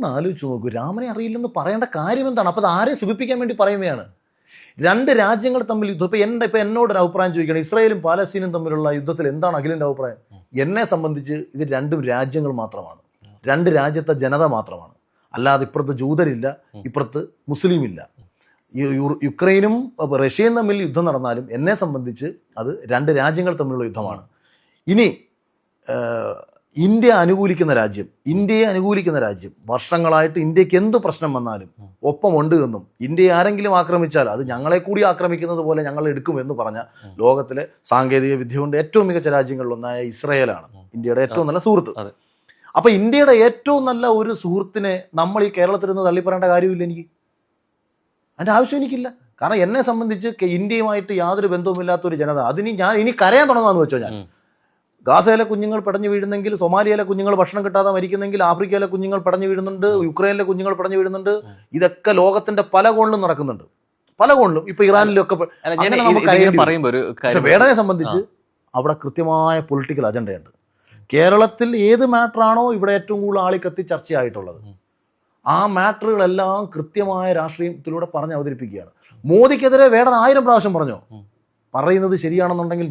ഒന്ന് ആലോചിച്ച് നോക്കൂ, രാമനെ അറിയില്ലെന്ന് പറയേണ്ട കാര്യം എന്താണ്? അപ്പോൾ അത് ആരെ സുഖിപ്പിക്കാൻ വേണ്ടി പറയുന്നതാണ്? രണ്ട് രാജ്യങ്ങൾ തമ്മിൽ യുദ്ധം. ഇപ്പം എന്നോടൊരു അഭിപ്രായം ചോദിക്കണം, ഇസ്രായേലും പാലസ്തീനും തമ്മിലുള്ള യുദ്ധത്തിൽ എന്താണ് അഖിലിൻ്റെ അഭിപ്രായം? എന്നെ സംബന്ധിച്ച് ഇത് രണ്ടും രാജ്യങ്ങൾ മാത്രമാണ്, രണ്ട് രാജ്യത്തെ ജനത മാത്രമാണ്. അല്ലാതെ ഇപ്പുറത്ത് ജൂതരില്ല, ഇപ്പുറത്ത് മുസ്ലിം ഇല്ല. യുക്രൈനും റഷ്യയും തമ്മിൽ യുദ്ധം നടന്നാലും എന്നെ സംബന്ധിച്ച് അത് രണ്ട് രാജ്യങ്ങൾ തമ്മിലുള്ള യുദ്ധമാണ്. ഇനി ഇന്ത്യയെ അനുകൂലിക്കുന്ന രാജ്യം വർഷങ്ങളായിട്ട് ഇന്ത്യക്ക് എന്ത് പ്രശ്നം വന്നാലും ഒപ്പമുണ്ട് എന്നും ഇന്ത്യയെ ആരെങ്കിലും ആക്രമിച്ചാൽ അത് ഞങ്ങളെ കൂടി ആക്രമിക്കുന്നത് പോലെ ഞങ്ങൾ എടുക്കും എന്ന് പറഞ്ഞ ലോകത്തിലെ സാങ്കേതിക വിദ്യ കൊണ്ട് ഏറ്റവും മികച്ച രാജ്യങ്ങളിലൊന്നായ ഇസ്രായേലാണ് ഇന്ത്യയുടെ ഏറ്റവും നല്ല സുഹൃത്ത്. അപ്പൊ ഇന്ത്യയുടെ ഏറ്റവും നല്ല ഒരു സുഹൃത്തിനെ നമ്മൾ ഈ കേരളത്തിൽ നിന്ന് തള്ളിപ്പറയേണ്ട കാര്യമില്ല. അതിൻ്റെ ആവശ്യം എനിക്കില്ല. കാരണം എന്നെ സംബന്ധിച്ച് ഇന്ത്യയുമായിട്ട് യാതൊരു ബന്ധവുമില്ലാത്തൊരു ജനത, അതിന് ഞാൻ ഇനി കരയാൻ തുടങ്ങാന്ന് വെച്ചോ. ഞാൻ ഗാസയിലെ കുഞ്ഞുങ്ങൾ പടഞ്ഞു വീഴുന്നെങ്കിൽ, സൊമാലിയയിലെ കുഞ്ഞുങ്ങൾ ഭക്ഷണം കിട്ടാതെ മരിക്കുന്നെങ്കിൽ, ആഫ്രിക്കയിലെ കുഞ്ഞുങ്ങൾ പടഞ്ഞു വീഴുന്നുണ്ട്, യുക്രൈനിലെ കുഞ്ഞുങ്ങൾ പടഞ്ഞു വീഴുന്നുണ്ട്. ഇതൊക്കെ ലോകത്തിന്റെ പല കോണിലും നടക്കുന്നുണ്ട്, പല കോണിലും. ഇപ്പൊ ഇറാനിലൊക്കെ പക്ഷെ വേടനെ സംബന്ധിച്ച് അവിടെ കൃത്യമായ പൊളിറ്റിക്കൽ അജണ്ടയുണ്ട്. കേരളത്തിൽ ഏത് മാറ്ററാണോ ഇവിടെ ഏറ്റവും കൂടുതൽ ആളിക്കത്തി ചർച്ചയായിട്ടുള്ളത്, ആ മാറ്ററുകളെല്ലാം കൃത്യമായ രാഷ്ട്രീയത്തിലൂടെ പറഞ്ഞ് അവതരിപ്പിക്കുകയാണ്. മോദിക്കെതിരെ വേടൻ 1000 പ്രാവശ്യം പറഞ്ഞോ, പറയുന്നത് ശരിയാണെന്നുണ്ടെങ്കിൽ